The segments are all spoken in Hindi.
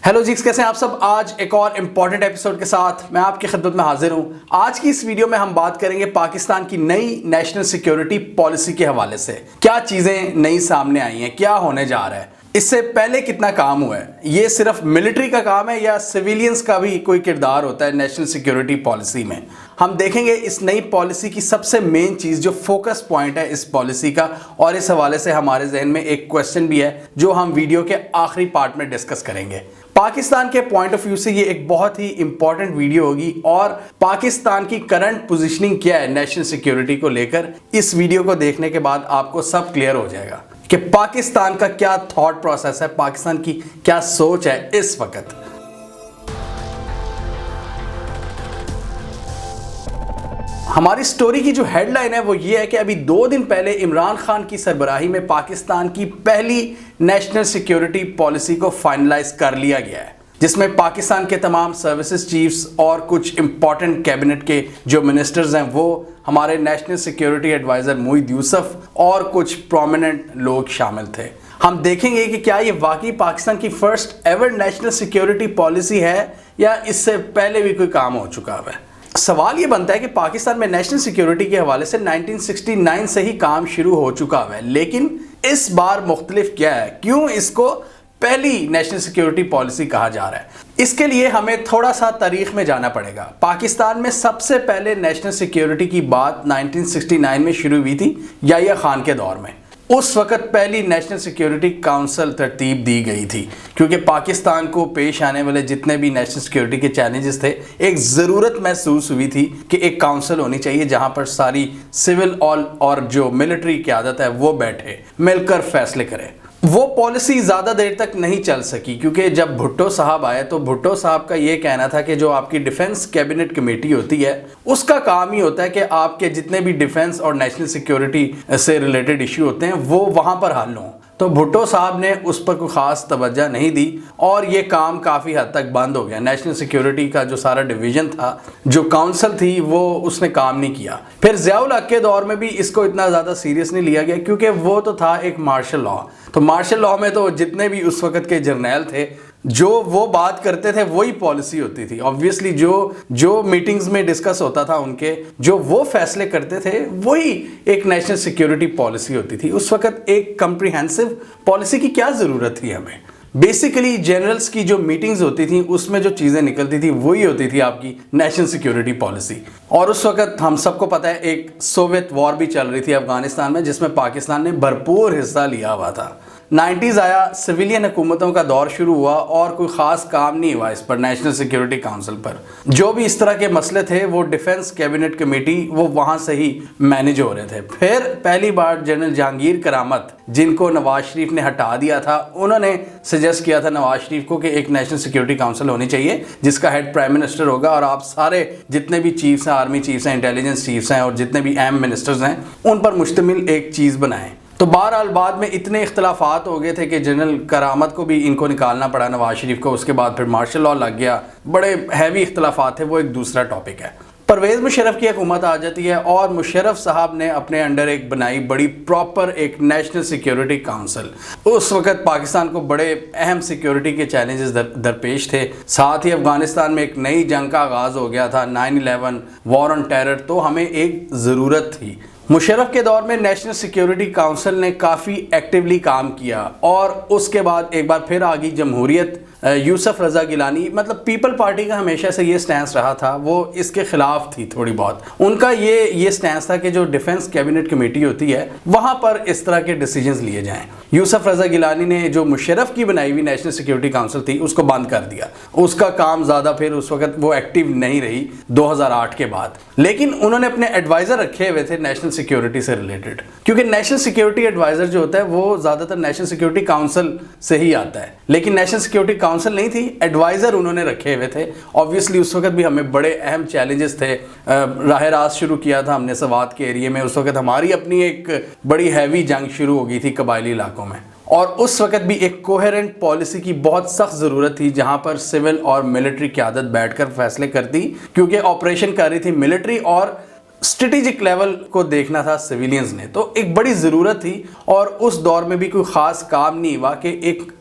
हेलो जीक्स, कैसे हैं आप सब। आज एक और इम्पॉर्टेंट एपिसोड के साथ मैं आपकी खिदमत में हाजिर हूं। आज की इस वीडियो में हम बात करेंगे पाकिस्तान की नई नेशनल सिक्योरिटी पॉलिसी के हवाले से। क्या चीजें नई सामने आई हैं, क्या होने जा रहा है, इससे पहले कितना काम हुआ है, ये सिर्फ मिलिट्री का काम है या सिविलियंस का भी कोई किरदार होता है नेशनल सिक्योरिटी पॉलिसी में। हम देखेंगे इस नई पॉलिसी की सबसे मेन चीज जो फोकस पॉइंट है इस पॉलिसी का, और इस हवाले से हमारे जहन में एक क्वेश्चन भी है जो हम वीडियो के आखिरी पार्ट में डिस्कस करेंगे। पाकिस्तान के पॉइंट ऑफ व्यू से ये एक बहुत ही इंपॉर्टेंट वीडियो होगी और पाकिस्तान की करंट पोजीशनिंग क्या है नेशनल सिक्योरिटी को लेकर, इस वीडियो को देखने के बाद आपको सब क्लियर हो जाएगा कि पाकिस्तान का क्या थॉट प्रोसेस है, पाकिस्तान की क्या सोच है इस वक्त। हमारी स्टोरी की जो हेडलाइन है वो ये है कि अभी 2 दिन पहले इमरान खान की सरबराही में पाकिस्तान की पहली नेशनल सिक्योरिटी पॉलिसी को फाइनलाइज कर लिया गया है, जिसमें पाकिस्तान के तमाम सर्विसेज चीफ्स और कुछ इंपॉर्टेंट कैबिनेट के जो मिनिस्टर्स हैं वो, हमारे national security adviser Moeed Yusuf और कुछ प्रोमिनेंट लोग शामिल थे। हम देखेंगे कि क्या ये वाकई पाकिस्तान की first ever national security policy है या इससे पहले भी कोई काम हो चुका है। सवाल ये बनता है कि पाकिस्तान में नेशनल सिक्योरिटी के हवाले से 1969 से ही काम शुरू हो चुका है, लेकिन इस बार मुख्तलिफ क्या है, क्यों इसको पहली नेशनल सिक्योरिटी पॉलिसी कहा जा रहा है। इसके लिए हमें थोड़ा सा तारीख में जाना पड़ेगा। पाकिस्तान में सबसे पहले नेशनल सिक्योरिटी की बात 1969 में शुरू हुई थी याहिया खान के दौर में। उस वक्त पहली नेशनल सिक्योरिटी काउंसिल तरतीब दी गई थी क्योंकि पाकिस्तान को पेश आने वाले जितने भी नेशनल सिक्योरिटी के चैलेंजेस थे, एक ज़रूरत महसूस हुई थी कि एक काउंसिल होनी चाहिए जहां पर सारी सिविल और जो मिलिट्री क़यादत है वो बैठे मिलकर फैसले करें। वो पॉलिसी ज़्यादा देर तक नहीं चल सकी क्योंकि जब भुट्टो साहब आए तो भुट्टो साहब का ये कहना था कि जो आपकी डिफेंस कैबिनेट कमेटी होती है उसका काम ही होता है कि आपके जितने भी डिफेंस और नेशनल सिक्योरिटी से रिलेटेड इशू होते हैं वो वहाँ पर हल हों। तो भुट्टो साहब ने उस पर कोई ख़ास तवज्जो नहीं दी और ये काम काफ़ी हद तक बंद हो गया। नेशनल सिक्योरिटी का जो सारा डिवीज़न था, जो काउंसिल थी, वो उसने काम नहीं किया। फिर ज़िया-उल हक के दौर में भी इसको इतना ज़्यादा सीरियस नहीं लिया गया क्योंकि वो तो था एक मार्शल लॉ। तो मार्शल लॉ में तो जितने भी उस वक्त के जर्नैल थे जो वो बात करते थे वही पॉलिसी होती थी। ऑब्वियसली जो मीटिंग्स में डिस्कस होता था उनके, जो वो फैसले करते थे वही एक नेशनल सिक्योरिटी पॉलिसी होती थी। उस वक्त एक कम्प्रिहेंसिव पॉलिसी की क्या ज़रूरत थी हमें। बेसिकली जनरल्स की जो मीटिंग्स होती थी उसमें जो चीज़ें निकलती थी वही होती थी आपकी नेशनल सिक्योरिटी पॉलिसी। और उस वक्त हम सबको पता है एक सोवियत वॉर भी चल रही थी अफगानिस्तान में, जिसमें पाकिस्तान ने भरपूर हिस्सा लिया हुआ था। 90s आया, सिविलियन हुकूमतों का दौर शुरू हुआ और कोई ख़ास काम नहीं हुआ इस पर, नेशनल सिक्योरिटी काउंसिल पर। जो भी इस तरह के मसले थे वो डिफेंस कैबिनेट कमेटी वो वहाँ से ही मैनेज हो रहे थे। फिर पहली बार जनरल जहांगीर करामत, जिनको नवाज शरीफ ने हटा दिया था, उन्होंने सजेस्ट किया था नवाज शरीफ को कि एक नेशनल सिक्योरिटी काउंसिल होनी चाहिए जिसका हेड प्राइम मिनिस्टर होगा और आप सारे जितने भी चीफ्स हैं, आर्मी चीफ्स हैं, इंटेलिजेंस चीफ्स हैं और जितने भी अहम मिनिस्टर्स हैं उन पर मुश्तमिल एक चीज़ बनाएं। तो बहरहाल बाद में इतने इख्तलाफात हो गए थे कि जनरल करामत को भी इनको निकालना पड़ा, नवाज शरीफ को। उसके बाद फिर मार्शल लॉ लग गया, बड़े हैवी इख्तलाफात थे, वो एक दूसरा टॉपिक है। परवेज़ मुशर्रफ की हुकूमत आ जाती है और मुशर्रफ साहब ने अपने अंडर एक बनाई बड़ी प्रॉपर एक नेशनल सिक्योरिटी काउंसिल। उस वक्त पाकिस्तान को बड़े अहम सिक्योरिटी के चैलेंजेस दरपेश थे। साथ ही अफगानिस्तान में एक नई जंग का आगाज़ हो गया था, 9/11 वॉर ऑन टेरर। तो हमें एक ज़रूरत थी। मुशर्रफ के दौर में नेशनल सिक्योरिटी काउंसिल ने काफ़ी एक्टिवली काम किया और उसके बाद एक बार फिर आ गई जमहूरियत। यूसुफ रज़ा गिलानी, मतलब पीपल पार्टी का हमेशा से ये स्टैंस रहा था, वो इसके खिलाफ थी थोड़ी बहुत। उनका ये स्टैंस था कि जो डिफेंस कैबिनेट कमेटी होती है वहाँ पर इस तरह के डिसीजंस लिए जाएं। यूसुफ रज़ा गिलानी ने जो मुशर्रफ की बनाई हुई नेशनल सिक्योरिटी काउंसिल थी उसको बंद कर दिया। उसका काम ज़्यादा फिर उस वक्त वो एक्टिव नहीं रही 2008 के बाद, लेकिन उन्होंने अपने एडवाइज़र रखे हुए थे नेशनल सिक्योरिटी से रिलेटेड, क्योंकि नेशनल सिक्योरिटी एडवाइज़र जो होता है वो ज़्यादातर नेशनल सिक्योरिटी काउंसिल से ही आता है, लेकिन नेशनल सिक्योरिटी काउंसिल नहीं थी, एडवाइज़र उन्होंने रखे हुए थे। ऑब्वियसली उस वक्त भी हमें बड़े अहम चैलेंजेस थे। राह रास्त शुरू किया था हमने सवात के एरिए में। उस वक्त हमारी अपनी एक बड़ी हैवी जंग शुरू हो गई थी कबायली इलाकों में और उस वक्त भी एक कोहेरेंट पॉलिसी की बहुत सख्त ज़रूरत थी जहां पर सिविल और मिलिट्री क़यादत बैठकर फैसले करती, क्योंकि ऑपरेशन कर रही थी मिलिट्री और स्ट्रेटेजिक लेवल को देखना था सिविलियंस ने। तो एक बड़ी ज़रूरत थी और उस दौर में भी कोई ख़ास काम नहीं हुआ कि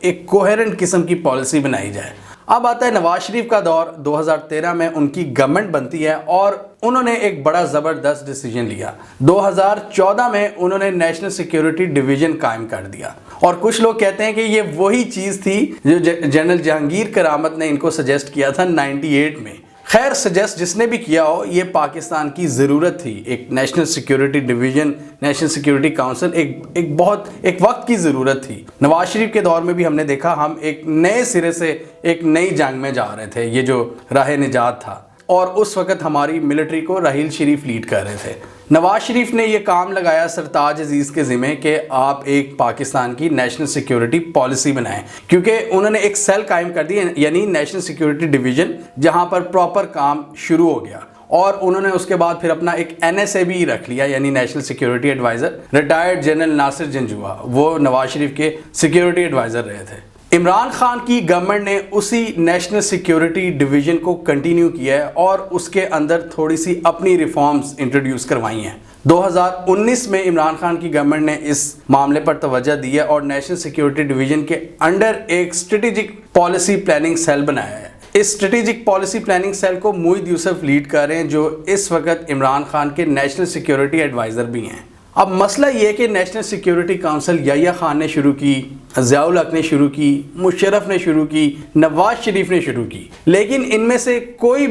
एक कोहेरेंट किस्म की पॉलिसी बनाई जाए। अब आता है नवाज शरीफ का दौर। 2013 में उनकी गवर्नमेंट बनती है और उन्होंने एक बड़ा ज़बरदस्त डिसीजन लिया। 2014 में उन्होंने नेशनल सिक्योरिटी डिवीज़न कायम कर दिया और कुछ लोग कहते हैं कि ये वही चीज़ थी जो जनरल जहांगीर करामत ने इनको सजेस्ट किया था 98 में। खैर, सजेस्ट जिसने भी किया हो, ये पाकिस्तान की ज़रूरत थी। एक national security division, national security council एक वक्त की ज़रूरत थी। नवाज शरीफ के दौर में भी हमने देखा, हम एक नए सिरे से एक नई जंग में जा रहे थे, ये जो राह निजात था, और उस वक़्त हमारी मिलिट्री को राहील शरीफ लीड कर रहे थे। नवाज शरीफ ने ये काम लगाया सरताज अजीज़ के ज़िम्मे कि आप एक पाकिस्तान की नेशनल सिक्योरिटी पॉलिसी बनाएं, क्योंकि उन्होंने एक सेल कायम कर दी, यानी नेशनल सिक्योरिटी डिवीज़न, जहां पर प्रॉपर काम शुरू हो गया। और उन्होंने उसके बाद फिर अपना एक NSA भी रख लिया, यानी national security adviser. Retired general Nasir Janjua वो नवाज शरीफ के सिक्योरिटी एडवाइज़र रहे थे। इमरान खान की गवर्नमेंट ने उसी नेशनल सिक्योरिटी डिवीज़न को कंटिन्यू किया है और उसके अंदर थोड़ी सी अपनी रिफॉर्म्स इंट्रोड्यूस करवाई हैं। 2019 में इमरान खान की गवर्नमेंट ने इस मामले पर तवज्जो दी है और नेशनल सिक्योरिटी डिवीज़न के अंडर एक स्ट्रेटेजिक पॉलिसी प्लानिंग सेल बनाया है। इस स्ट्रेटेजिक पॉलिसी प्लानिंग सेल को मोहिद यूसुफ लीड कर रहे हैं, जो इस वक्त इमरान खान के नेशनल सिक्योरिटी एडवाइज़र भी हैं। अब मसला ये है कि national security council Yahya Khan ने शुरू की, ज़ियाउल हक ने शुरू की, मुशर्रफ ने शुरू की, नवाज शरीफ ने शुरू की, लेकिन इनमें से कोई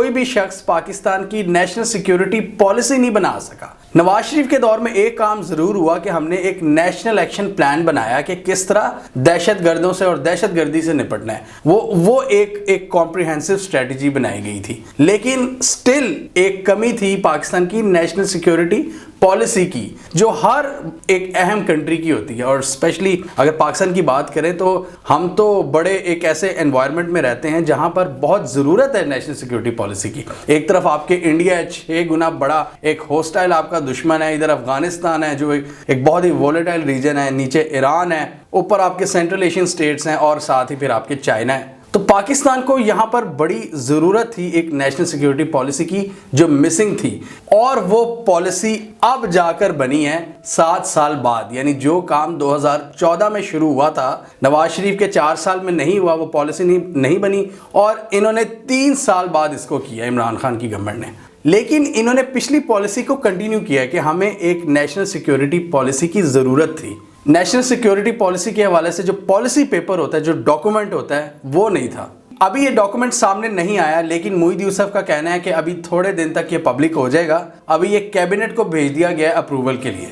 भी शख्स पाकिस्तान की नेशनल सिक्योरिटी पॉलिसी नहीं बना सका। नवाज शरीफ के दौर में एक काम ज़रूर हुआ कि हमने एक नेशनल एक्शन प्लान बनाया कि किस तरह दहशत गर्दों से और दहशत गर्दी से निपटना है। वो एक कॉम्प्रिहेंसिव स्ट्रेटजी बनाई गई थी, लेकिन स्टिल एक कमी थी पाकिस्तान की नेशनल सिक्योरिटी पॉलिसी की, जो हर एक अहम कंट्री की होती है। और स्पेशली अगर पाकिस्तान की बात करें तो हम तो बड़े एक ऐसे एनवायरनमेंट में रहते हैं जहां पर बहुत ज़रूरत है नेशनल सिक्योरिटी पॉलिसी की। एक तरफ आपके इंडिया है, 6 गुना बड़ा एक होस्टाइल आपका दुश्मन है, इधर अफगानिस्तान है जो एक बहुत ही वोलेटाइल रीजन है, नीचे ईरान है, ऊपर आपके सेंट्रल एशियन स्टेट्स हैं और साथ ही फिर आपके चाइना है। तो पाकिस्तान को यहाँ पर बड़ी ज़रूरत थी एक नेशनल सिक्योरिटी पॉलिसी की जो मिसिंग थी, और वो पॉलिसी अब जाकर बनी है 7 साल बाद। यानी जो काम 2014 में शुरू हुआ था, नवाज शरीफ के 4 साल में नहीं हुआ, वो पॉलिसी नहीं बनी, और इन्होंने 3 साल बाद इसको किया इमरान खान की गवर्नमेंट ने। लेकिन इन्होंने पिछली पॉलिसी को कंटिन्यू किया कि हमें एक नेशनल सिक्योरिटी पॉलिसी की ज़रूरत थी। नेशनल सिक्योरिटी पॉलिसी के हवाले से जो पॉलिसी पेपर होता है, जो डॉक्यूमेंट होता है, वो नहीं था। अभी ये डॉक्यूमेंट सामने नहीं आया, लेकिन मोहिद यूसुफ का कहना है कि अभी थोड़े दिन तक ये पब्लिक हो जाएगा। अभी ये कैबिनेट को भेज दिया गया है अप्रूवल के लिए।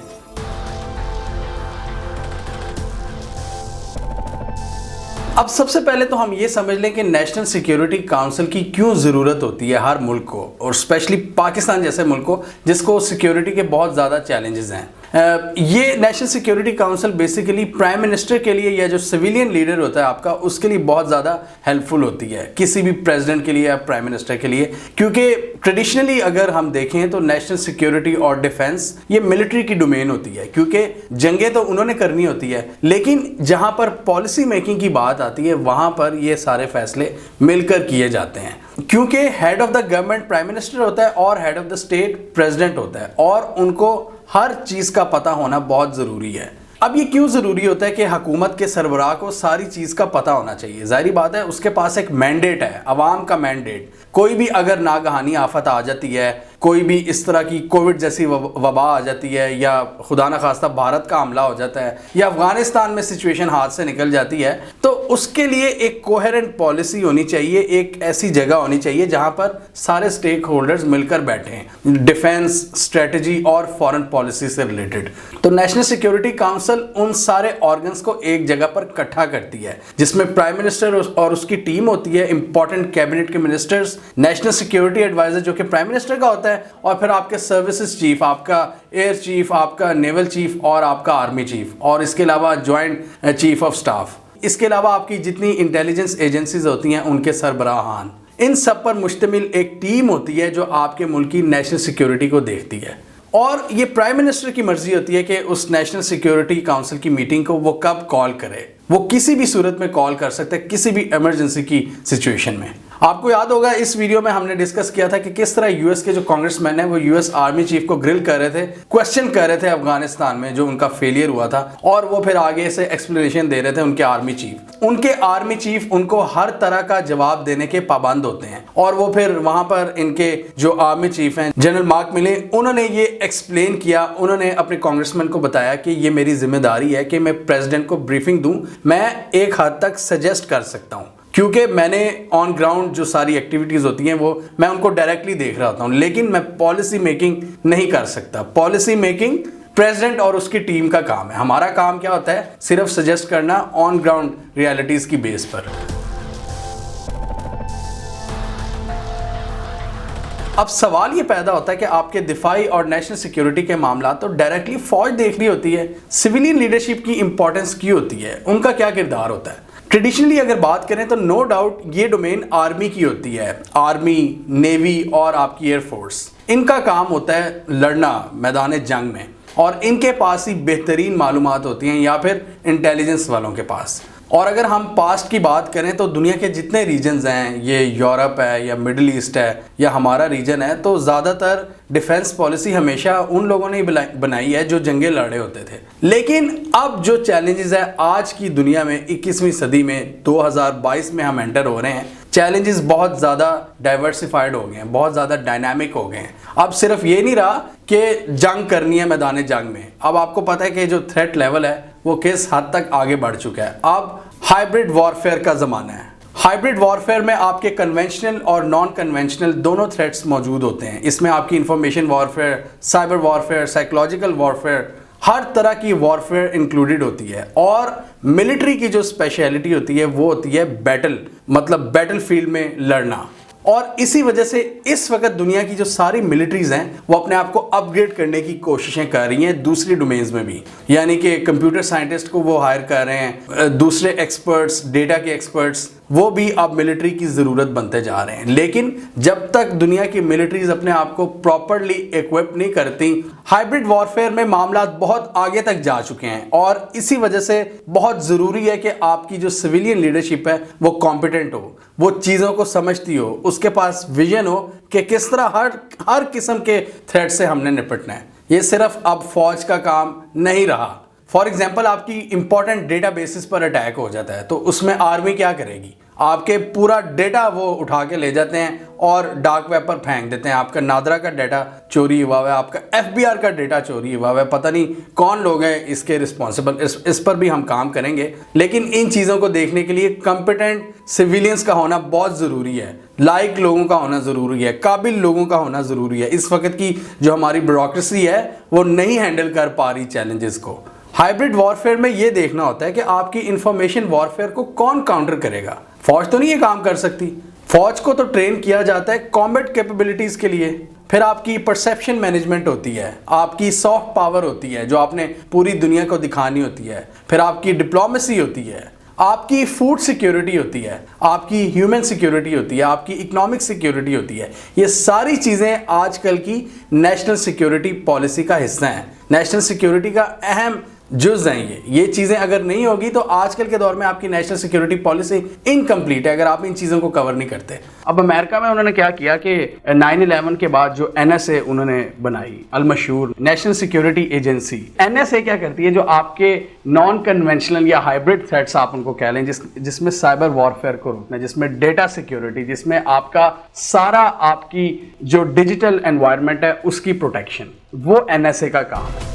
अब सबसे पहले तो हम ये समझ लें कि नेशनल सिक्योरिटी काउंसिल की क्यों ज़रूरत होती है हर मुल्क को, और स्पेशली पाकिस्तान जैसे मुल्क को जिसको सिक्योरिटी के बहुत ज़्यादा चैलेंजेस हैं। ये national security council basically prime minister के लिए या जो सिविलियन लीडर होता है आपका, उसके लिए बहुत ज़्यादा हेल्पफुल होती है, किसी भी प्रेसिडेंट के लिए या प्राइम मिनिस्टर के लिए, क्योंकि ट्रेडिशनली अगर हम देखें तो नेशनल सिक्योरिटी और डिफेंस ये मिलिट्री की डोमेन होती है, क्योंकि जंगें तो उन्होंने करनी होती है, लेकिन जहाँ पर पॉलिसी मेकिंग की बात आती है वहाँ पर ये सारे फैसले मिलकर किए जाते हैं, क्योंकि head of the government prime minister होता है और head of the state president होता है, और उनको हर चीज़ का पता होना बहुत ज़रूरी है। अब ये क्यों ज़रूरी होता है कि हुकूमत के सरबराह को सारी चीज़ का पता होना चाहिए? जाहिर बात है, उसके पास एक मैंडेट है, अवाम का मैंडेट। कोई भी अगर नागहानी आफत आ जाती है, कोई भी इस तरह की कोविड जैसी वबा आ जाती है, या खुदा न खास्ता भारत का हमला हो जाता है, या अफगानिस्तान में सिचुएशन हाथ से निकल जाती है, तो उसके लिए एक कोहेरेंट पॉलिसी होनी चाहिए, एक ऐसी जगह होनी चाहिए जहां पर सारे स्टेक होल्डर्स मिलकर बैठें, डिफेंस, स्ट्रेटजी और फॉरेन पॉलिसी से रिलेटेड। तो नेशनल सिक्योरिटी काउंसिल उन सारे ऑर्गन्स को एक जगह पर इकट्ठा करती है, जिसमें प्राइम मिनिस्टर और उसकी टीम होती है, इंपॉर्टेंट कैबिनेट के मिनिस्टर्स, नेशनल सिक्योरिटी एडवाइजर जो कि प्राइम मिनिस्टर का होता है, और फिर आपके सर्विसेज चीफ, आपका एयर चीफ, आपका नेवल चीफ और आपका आर्मी चीफ, और इसके अलावा ज्वाइंट चीफ ऑफ स्टाफ। इसके अलावा आपकी जितनी इंटेलिजेंस एजेंसीज होती हैं उनके सरबराहान, इन सब पर मुश्तमिल एक टीम होती है जो आपके मुल्क की नेशनल सिक्योरिटी को देखती है। और ये प्राइम मिनिस्टर की मर्जी होती है कि उस नेशनल सिक्योरिटी काउंसिल की मीटिंग को वो कब कॉल करे। वो किसी भी सूरत में कॉल कर सकते हैं, किसी भी इमरजेंसी की सिचुएशन में। आपको याद होगा इस वीडियो में हमने डिस्कस किया था कि किस तरह यूएस के जो कांग्रेसमैन है वो यूएस आर्मी चीफ को ग्रिल कर रहे थे, क्वेश्चन कर रहे थे अफगानिस्तान में जो उनका फेलियर हुआ था, और वो फिर आगे से एक्सप्लेनेशन दे रहे थे उनके आर्मी चीफ। उनके आर्मी चीफ उनको हर तरह का जवाब देने के पाबंद होते हैं, और वो फिर वहां पर इनके जो आर्मी चीफ हैं जनरल मार्क मिले, उन्होंने ये एक्सप्लेन किया, उन्होंने अपने कांग्रेसमैन को बताया कि ये मेरी जिम्मेदारी है कि मैं प्रेसिडेंट को ब्रीफिंग दूं, मैं एक हद तक सजेस्ट कर सकता हूं क्योंकि मैंने ऑन ग्राउंड जो सारी एक्टिविटीज़ होती हैं वो मैं उनको डायरेक्टली देख रहा होता हूँ, लेकिन मैं पॉलिसी मेकिंग नहीं कर सकता। पॉलिसी मेकिंग प्रेसिडेंट और उसकी टीम का काम है। हमारा काम क्या होता है? सिर्फ सजेस्ट करना ऑन ग्राउंड रियलिटीज़ की बेस पर। अब सवाल ये पैदा होता है कि आपके दिफाई और नेशनल सिक्योरिटी के मामला तो डायरेक्टली फौज देख रही होती है, सिविलियन लीडरशिप की इंपॉर्टेंस की होती है, उनका क्या किरदार होता है। ट्रेडिशनली अगर बात करें तो नो डाउट ये डोमेन आर्मी की होती है, आर्मी, नेवी और आपकी एयरफोर्स। इनका काम होता है लड़ना मैदान जंग में, और इनके पास ही बेहतरीन मालूमात होती हैं या फिर इंटेलिजेंस वालों के पास। और अगर हम पास्ट की बात करें तो दुनिया के जितने रीजन्स हैं, ये यूरोप है या मिडिल ईस्ट है या हमारा रीजन है, तो ज़्यादातर डिफेंस पॉलिसी हमेशा उन लोगों ने बनाई है जो जंगे लड़े होते थे। लेकिन अब जो चैलेंजेस है आज की दुनिया में 21वीं सदी में 2022 में हम एंटर हो रहे हैं, चैलेंजेस बहुत ज़्यादा डाइवर्सिफाइड हो गए हैं, बहुत ज़्यादा डायनामिक हो गए हैं। अब सिर्फ ये नहीं रहा कि जंग करनी है मैदान जंग में, अब आपको पता है कि जो थ्रेट लेवल है वो किस हद तक आगे बढ़ चुका है। अब हाइब्रिड वॉरफेयर का ज़माना है। हाइब्रिड वॉरफेयर में आपके कन्वेंशनल और नॉन कन्वेंशनल दोनों थ्रेट्स मौजूद होते हैं। इसमें आपकी information warfare, cyber warfare, psychological warfare, हर तरह की वॉरफेयर इंक्लूडेड होती है। और मिलिट्री की जो स्पेशलिटी होती है वो होती है बैटल, मतलब बैटल फील्ड में लड़ना। और इसी वजह से इस वक्त दुनिया की जो सारी मिलिट्रीज हैं वो अपने आप को अपग्रेड करने की कोशिशें कर रही हैं दूसरी डोमेन्स में भी, यानी कि कंप्यूटर साइंटिस्ट को वो हायर कर रहे हैं, दूसरे एक्सपर्ट्स, डेटा के एक्सपर्ट्स, वो भी अब मिलिट्री की ज़रूरत बनते जा रहे हैं। लेकिन जब तक दुनिया की मिलिट्रीज अपने आप को प्रॉपरली इक्विप नहीं करती, हाइब्रिड वॉरफेयर में मामला बहुत आगे तक जा चुके हैं। और इसी वजह से बहुत ज़रूरी है कि आपकी जो सिविलियन लीडरशिप है वो कॉम्पिटेंट हो, वो चीज़ों को समझती हो, उसके पास विजन हो कि किस तरह हर किस्म के थ्रेट से हमने निपटना है। ये सिर्फ अब फौज का काम नहीं रहा। फॉर एग्जाम्पल आपकी इंपॉर्टेंट डेटा बेसिस पर अटैक हो जाता है तो उसमें आर्मी क्या करेगी? आपके पूरा डेटा वो उठा के ले जाते हैं और डार्क वेब पर फेंक देते हैं। आपका नादरा का डेटा चोरी हुआ है, आपका एफबीआर का डेटा चोरी हुआ है, पता नहीं कौन लोग हैं इसके रिस्पॉन्सिबल। इस पर भी हम काम करेंगे। लेकिन इन चीज़ों को देखने के लिए कॉम्पिटेंट सिविलियंस का होना बहुत ज़रूरी है, लाइक लोगों का होना ज़रूरी है, काबिल लोगों का होना ज़रूरी है। इस वक्त की जो हमारी ब्यूरोक्रेसी है वो नहीं हैंडल कर पा रही चैलेंजेस को। हाइब्रिड वॉरफेयर में ये देखना होता है कि आपकी इंफॉर्मेशन वॉरफेयर को कौन काउंटर करेगा। फौज तो नहीं ये काम कर सकती। फौज को तो ट्रेन किया जाता है कॉम्बैट कैपेबिलिटीज़ के लिए। फिर आपकी परसेप्शन मैनेजमेंट होती है, आपकी सॉफ्ट पावर होती है जो आपने पूरी दुनिया को दिखानी होती है, फिर आपकी डिप्लोमेसी होती है, आपकी फूड सिक्योरिटी होती है, आपकी ह्यूमन सिक्योरिटी होती है, आपकी इकोनॉमिक सिक्योरिटी होती है। ये सारी चीज़ें आजकल की नेशनल सिक्योरिटी पॉलिसी का हिस्सा हैं, नेशनल सिक्योरिटी का अहम जुज़ हैं। ये चीज़ें अगर नहीं होगी तो आजकल के दौर में आपकी नेशनल सिक्योरिटी पॉलिसी इनकम्प्लीट है अगर आप इन चीज़ों को कवर नहीं करते। अब अमेरिका में उन्होंने क्या किया कि 9/11 के बाद जो NSA उन्होंने बनाई, अलमशहूर नेशनल सिक्योरिटी एजेंसी। NSA क्या करती है? जो आपके नॉन कन्वेंशनल या हाइब्रिड थ्रेट्स आप उनको कह लें, जिसमें साइबर वॉरफेयर को रोकना, जिसमें डेटा सिक्योरिटी, जिसमें आपका सारा आपकी जो डिजिटल एनवायरनमेंट है उसकी प्रोटेक्शन, वो NSA का काम है।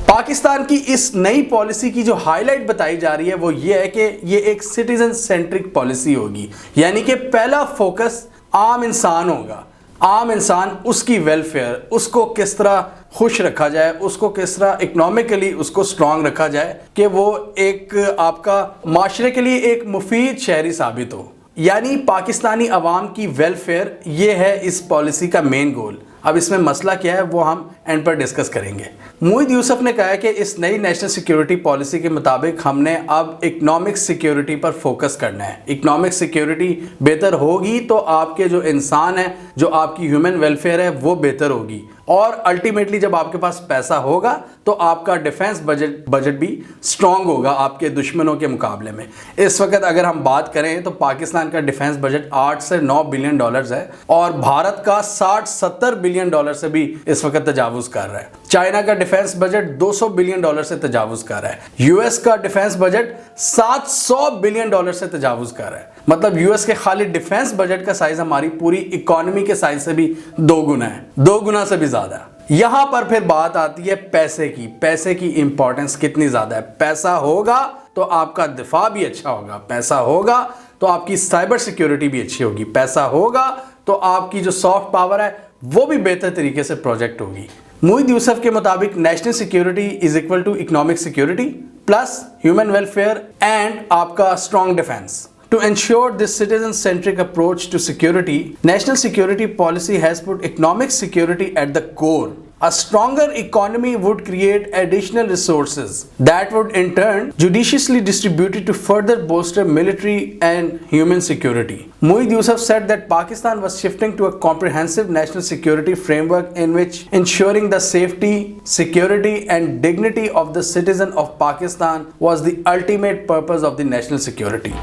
पाकिस्तान की इस नई पॉलिसी की जो हाईलाइट बताई जा रही है वो ये है कि ये एक सिटीजन सेंट्रिक पॉलिसी होगी, यानी कि पहला फोकस आम इंसान होगा। आम इंसान, उसकी वेलफेयर, उसको किस तरह खुश रखा जाए, उसको किस तरह इकोनॉमिकली उसको स्ट्रांग रखा जाए कि वो एक आपका माशरे के लिए एक मुफीद शहरी साबित हो। यानी पाकिस्तानी अवाम की वेलफेयर, ये है इस पॉलिसी का मेन गोल। अब इसमें मसला क्या है वो हम एंड पर डिस्कस करेंगे। मोहित यूसुफ ने कहा है कि इस नई नेशनल सिक्योरिटी पॉलिसी के मुताबिक हमने अब इकोनॉमिक सिक्योरिटी पर फोकस करना है। इकोनॉमिक सिक्योरिटी बेहतर होगी तो आपके जो इंसान है, जो आपकी ह्यूमन वेलफेयर है वो बेहतर होगी। और अल्टीमेटली जब आपके पास पैसा होगा तो आपका डिफेंस बजट भी स्ट्रांग होगा आपके दुश्मनों के मुकाबले में। इस वक्त अगर हम बात करें तो पाकिस्तान का डिफेंस बजट 8 से 9 बिलियन डॉलर्स है और भारत का 60-70 बिलियन डॉलर से भी इस वक्त तजावुज कर रहा है। चाइना का डिफेंस बजट 200 बिलियन डॉलर से तजावुज कर रहा है। यूएस का डिफेंस बजट 700 बिलियन डॉलर से तजावुज कर रहा है। मतलब यूएस के खाली डिफेंस बजट का साइज हमारी पूरी इकोनॉमी के साइज से भी 2 गुना है, 2 गुना से भी ज्यादा। यहां पर फिर बात आती है पैसे की इंपॉर्टेंस कितनी ज्यादा है। पैसा होगा तो आपका दिफा भी अच्छा होगा, पैसा होगा तो आपकी साइबर सिक्योरिटी भी अच्छी होगी, पैसा होगा तो आपकी जो सॉफ्ट पावर है वो भी बेहतर तरीके से प्रोजेक्ट होगी। मुईद यूसुफ के मुताबिक national security is equal to economic security plus human welfare and आपका strong defence. To ensure this citizen-centric approach to security, national security policy has put economic security at the core. A stronger economy would create additional resources that would in turn judiciously distributed to further bolster military and human security. Mueed Yusuf said that Pakistan was shifting to a comprehensive national security framework in which ensuring the safety, security and dignity of the citizen of Pakistan was the ultimate purpose of the national security.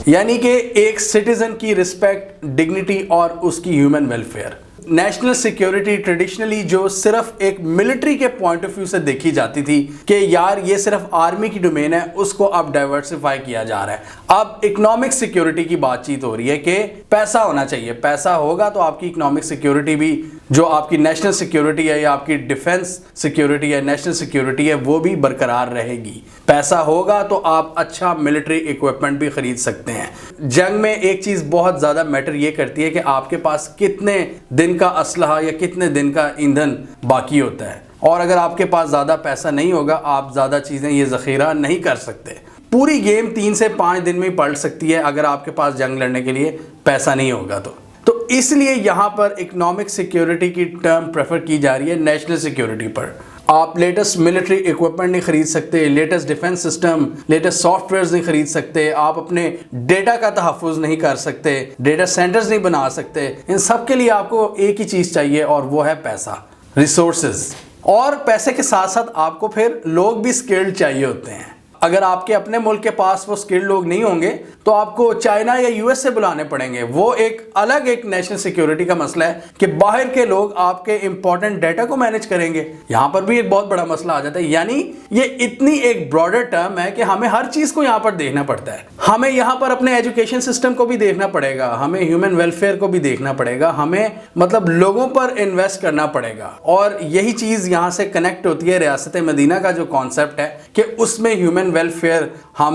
यानी कि एक सिटीजन की रिस्पेक्ट, डिग्निटी और उसकी human welfare. National security traditionally जो सिर्फ एक मिलिट्री के पॉइंट ऑफ व्यू से देखी जाती थी कि यार ये सिर्फ आर्मी की डोमेन है, उसको अब डाइवर्सिफाई किया जा रहा है। अब इकोनॉमिक सिक्योरिटी की बातचीत हो रही है कि पैसा होना चाहिए, पैसा होगा तो आपकी इकोनॉमिक सिक्योरिटी भी, जो आपकी नेशनल सिक्योरिटी है या आपकी डिफेंस सिक्योरिटी है, नेशनल सिक्योरिटी है, वो भी बरकरार रहेगी। पैसा होगा तो आप अच्छा मिलिट्री इक्विपमेंट भी खरीद सकते हैं। जंग में एक चीज बहुत ज्यादा मैटर ये करती है कि आपके पास कितने दिन का असलहा या कितने दिन का ईंधन बाकी होता है, और अगर आपके पास ज्यादा पैसा नहीं होगा आप ज्यादा चीजें ये जखीरा नहीं कर सकते। पूरी गेम 3 से 5 दिन में ही पलट सकती है अगर आपके पास जंग लड़ने के लिए पैसा नहीं होगा तो इसलिए यहां पर इकोनॉमिक सिक्योरिटी की टर्म प्रेफर की जा रही है नेशनल सिक्योरिटी पर। आप लेटेस्ट मिलिट्री इक्विपमेंट नहीं खरीद सकते, latest defence system, latest softwares नहीं खरीद सकते, आप अपने डेटा का तहफ़्फ़ुज़ नहीं कर सकते, डेटा सेंटर्स नहीं बना सकते। इन सब के लिए आपको एक ही चीज़ चाहिए और वो है पैसा, रिसोर्सेज। और पैसे के साथ साथ आपको फिर लोग भी स्किल्ड चाहिए होते हैं। अगर आपके अपने मुल्क के पास वो स्किल्ड लोग नहीं होंगे तो आपको चाइना या यूएस से बुलाने पड़ेंगे। वो एक अलग एक नेशनल सिक्योरिटी का मसला है कि बाहर के लोग आपके इंपॉर्टेंट डेटा को मैनेज करेंगे। यहां पर भी एक बहुत बड़ा मसला आ जाता है। यानी ये इतनी एक ब्रॉडर टर्म है कि हमें हर चीज को यहां पर देखना पड़ता है। हमें यहां पर अपने एजुकेशन सिस्टम को भी देखना पड़ेगा, हमें ह्यूमन वेलफेयर को भी देखना पड़ेगा, हमें मतलब लोगों पर इन्वेस्ट करना पड़ेगा। और यही चीज यहां से कनेक्ट होती है रियासत मदीना का जो कॉन्सेप्ट है कि उसमें ह्यूमन वेलफेयर हम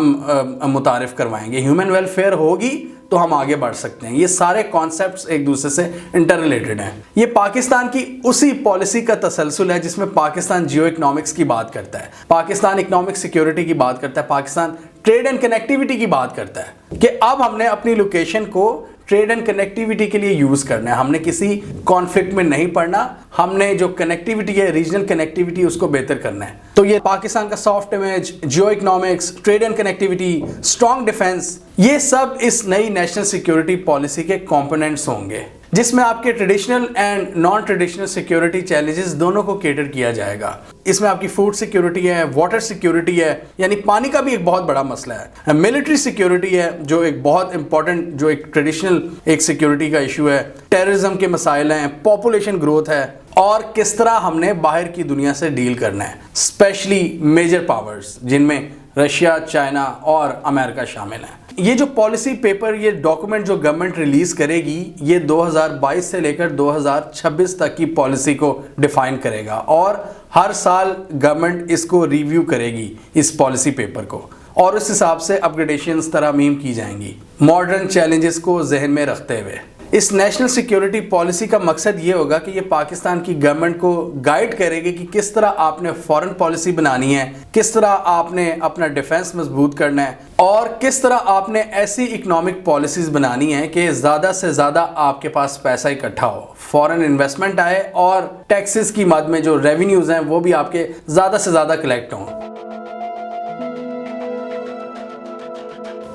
मुतारिफ करवाएंगे। ह्यूमन वेलफेयर होगी तो हम आगे बढ़ सकते हैं। ये सारे कॉन्सेप्ट्स एक दूसरे से इंटर रिलेटेड हैं। ये पाकिस्तान की उसी पॉलिसी का तसलसल है जिसमें पाकिस्तान जियो इकोनॉमिक्स की बात करता है, पाकिस्तान इकोनॉमिक सिक्योरिटी की बात करता है, पाकिस्तान ट्रेड एंड कनेक्टिविटी की बात करता है कि अब हमने अपनी लोकेशन को ट्रेड एंड कनेक्टिविटी के लिए यूज करना है। हमने किसी कॉन्फ्लिक्ट में नहीं पड़ना, हमने जो कनेक्टिविटी है, रीजनल कनेक्टिविटी, उसको बेहतर करना है। तो ये पाकिस्तान का soft image, Jio economics, trade and connectivity, strong defence, ये सब इस नई नेशनल सिक्योरिटी पॉलिसी के कंपोनेंट्स होंगे जिसमें आपके traditional and non traditional security challenges दोनों को केटर किया जाएगा। इसमें आपकी फूड सिक्योरिटी है, वाटर सिक्योरिटी है, यानी पानी का भी एक बहुत बड़ा मसला है, मिलिट्री सिक्योरिटी है जो एक बहुत इंपॉर्टेंट, जो एक ट्रेडिशनल एक सिक्योरिटी का इशू है, टेररिज्म के मसाइल हैं, पॉपुलेशन ग्रोथ है, और किस तरह हमने बाहर की दुनिया से डील करना है, स्पेशली मेजर पावर्स जिनमें रशिया, चाइना और अमेरिका शामिल है। ये जो पॉलिसी पेपर, ये डॉक्यूमेंट जो गवर्नमेंट रिलीज करेगी, ये 2022 से लेकर 2026 तक की पॉलिसी को डिफाइन करेगा और हर साल गवर्नमेंट इसको रिव्यू करेगी इस पॉलिसी पेपर को, और उस हिसाब से अपग्रेडेशंस तरमीम की जाएंगी मॉडर्न चैलेंजेस को जहन में रखते हुए। इस नेशनल सिक्योरिटी पॉलिसी का मकसद ये होगा कि ये पाकिस्तान की गवर्नमेंट को गाइड करेगी कि किस तरह आपने फॉरेन पॉलिसी बनानी है, किस तरह आपने अपना डिफेंस मजबूत करना है, और किस तरह आपने ऐसी इकोनॉमिक पॉलिसीज बनानी है कि ज़्यादा से ज़्यादा आपके पास पैसा इकट्ठा हो, फॉरेन इन्वेस्टमेंट आए और टैक्सेस की मद में जो रेवेन्यूज़ हैं वो भी आपके ज़्यादा से ज़्यादा कलेक्ट हों।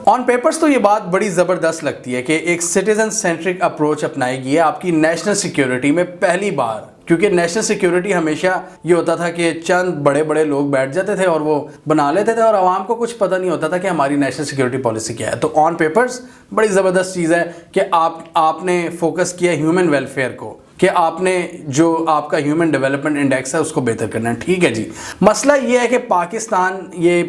ऑन पेपर्स तो ये बात बड़ी ज़बरदस्त लगती है कि एक सिटीजन सेंट्रिक अप्रोच अपनाई गई है आपकी नेशनल सिक्योरिटी में पहली बार, क्योंकि नेशनल सिक्योरिटी हमेशा ये होता था कि चंद बड़े बड़े लोग बैठ जाते थे और वो बना लेते थे और आवाम को कुछ पता नहीं होता था कि हमारी नेशनल सिक्योरिटी पॉलिसी क्या है। तो ऑन पेपर्स बड़ी ज़बरदस्त चीज़ है कि आपने फोकस किया ह्यूमन वेलफेयर को, कि आपने जो आपका ह्यूमन डेवलपमेंट इंडेक्स है उसको बेहतर करना है। ठीक है जी, मसला ये है कि पाकिस्तान, ये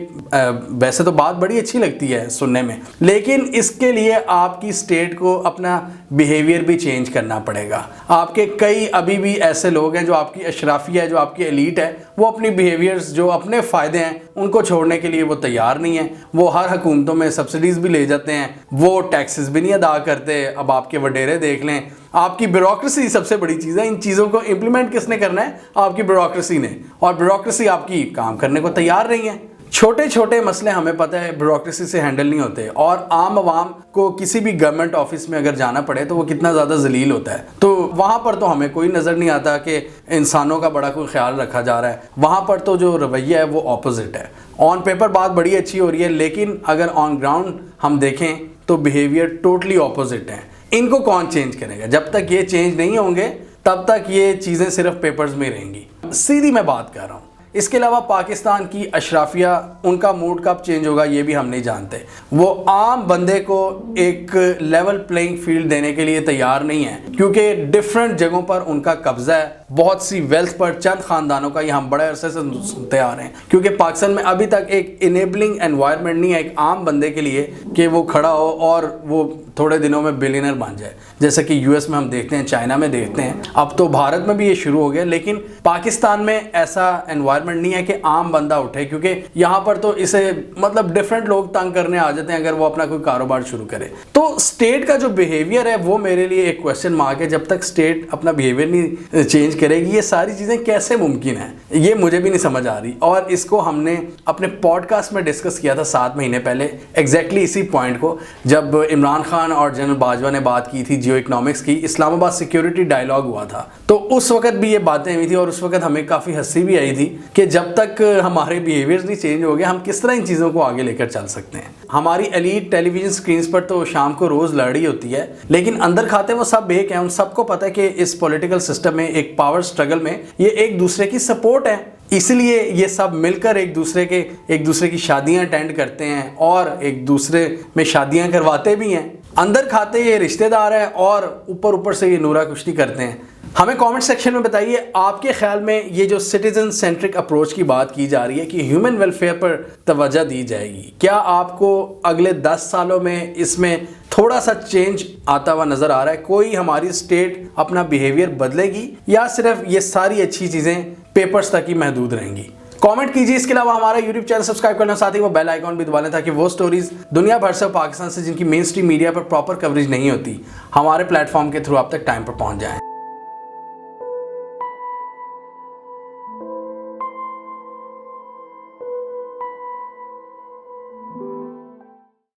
वैसे तो बात बड़ी अच्छी लगती है सुनने में, लेकिन इसके लिए आपकी स्टेट को अपना बिहेवियर भी चेंज करना पड़ेगा। आपके कई अभी भी ऐसे लोग हैं जो आपकी अशराफिया है, जो आपकी एलीट है, वो अपनी बिहेवियर्स जो अपने फ़ायदे हैं उनको छोड़ने के लिए वो तैयार नहीं है। वो हर हुकूमतों में सब्सिडीज़ भी ले जाते हैं, वो टैक्सेस भी नहीं अदा करते। अब आपके वडेरे देख लें, आपकी ब्यूरोक्रेसी सबसे बड़ी चीज़ है। इन चीज़ों को इम्प्लीमेंट किसने करना है? आपकी ब्यूरोक्रेसी ने, और ब्यूरोक्रेसी आपकी काम करने को तैयार नहीं है। छोटे छोटे मसले हमें पता है ब्यूरोक्रेसी से हैंडल नहीं होते, और आम आवाम को किसी भी गवर्नमेंट ऑफिस में अगर जाना पड़े तो वो कितना ज़्यादा जलील होता है। तो वहाँ पर तो हमें कोई नज़र नहीं आता कि इंसानों का बड़ा कोई ख्याल रखा जा रहा है। वहाँ पर तो जो रवैया है वो ऑपोजिट है। ऑन पेपर बात बड़ी अच्छी हो रही है, लेकिन अगर ऑन ग्राउंड हम देखें तो बिहेवियर टोटली ऑपोजिट है। इनको कौन चेंज करेगा? जब तक ये चेंज नहीं होंगे तब तक ये चीज़ें सिर्फ पेपर्स में रहेंगी। सीधी मैं बात कर रहा हूँ। इसके अलावा पाकिस्तान की अशराफिया, उनका मूड कब चेंज होगा ये भी हम नहीं जानते। वो आम बंदे को एक लेवल प्लेइंग फील्ड देने के लिए तैयार नहीं है, क्योंकि डिफरेंट जगहों पर उनका कब्जा है। बहुत सी वेल्थ पर चंद खानदानों का, ये हम बड़े अरसे से सुनते आ रहे हैं, क्योंकि पाकिस्तान में अभी तक एक इनेबलिंग एनवायरनमेंट नहीं है एक आम बंदे के लिए कि वो खड़ा हो और वो थोड़े दिनों में बिलियनर बन जाए, जैसे कि यूएस में हम देखते हैं, चाइना में देखते हैं, अब तो भारत में भी ये शुरू हो गया। लेकिन पाकिस्तान में ऐसा एनवायरनमेंट नहीं है कि आम बंदा उठे, क्योंकि यहाँ पर तो इसे मतलब डिफरेंट लोग तंग करने आ जाते हैं अगर वो अपना कोई कारोबार शुरू करे। तो स्टेट का जो बिहेवियर है वो मेरे लिए एक क्वेश्चन मार्क है। जब तक स्टेट अपना बिहेवियर नहीं चेंज करेगी ये सारी चीज़ें कैसे मुमकिन है, ये मुझे भी नहीं समझ आ रही। और इसको हमने अपने पॉडकास्ट में डिस्कस किया था 7 महीने पहले, एग्जैक्टली इसी पॉइंट को, जब इमरान खान और जनरल बाजवा ने बात की थी जियो इकोनॉमिक्स की। इस्लामाबाद सिक्योरिटी डायलॉग हुआ था, तो उस वक्त भी ये बातें हुई थी और उस वक्त हमें काफ़ी हंसी भी आई थी कि जब तक हमारे बिहेवियर्स नहीं चेंज हो गए हम किस तरह इन चीज़ों को आगे लेकर चल सकते हैं। हमारी एलीट टेलीविजन स्क्रीन्स पर तो शाम को रोज़ लड़ी होती है, लेकिन अंदर खाते वो सब एक हैं। उन सबको पता है कि इस पॉलिटिकल सिस्टम में, एक पावर स्ट्रगल में, ये एक दूसरे की सपोर्ट है। इसलिए ये सब मिलकर एक दूसरे की शादियां अटेंड करते हैं और एक दूसरे में शादियां करवाते भी हैं। अंदर खाते ये रिश्तेदार हैं और ऊपर से ये नूरा कुश्ती करते हैं। हमें कमेंट सेक्शन में बताइए आपके ख्याल में ये जो सिटीजन सेंट्रिक अप्रोच की बात की जा रही है कि ह्यूमन वेलफेयर पर तवज्जो दी जाएगी, क्या आपको अगले 10 सालों में इसमें थोड़ा सा चेंज आता हुआ नजर आ रहा है? कोई हमारी स्टेट अपना बिहेवियर बदलेगी या सिर्फ ये सारी अच्छी चीज़ें पेपर्स तक ही महदूद रहेंगी? कमेंट कीजिए। इसके अलावा हमारा यूट्यूब चैनल सब्सक्राइब करना, साथ ही वो बेल आइकॉन भी दबा लें ताकि वो स्टोरीज दुनिया भर से, पाकिस्तान से, जिनकी मेन स्ट्रीम मीडिया पर प्रॉपर कवरेज नहीं होती, हमारे प्लेटफॉर्म के थ्रू आप तक टाइम पर पहुंच जाएं।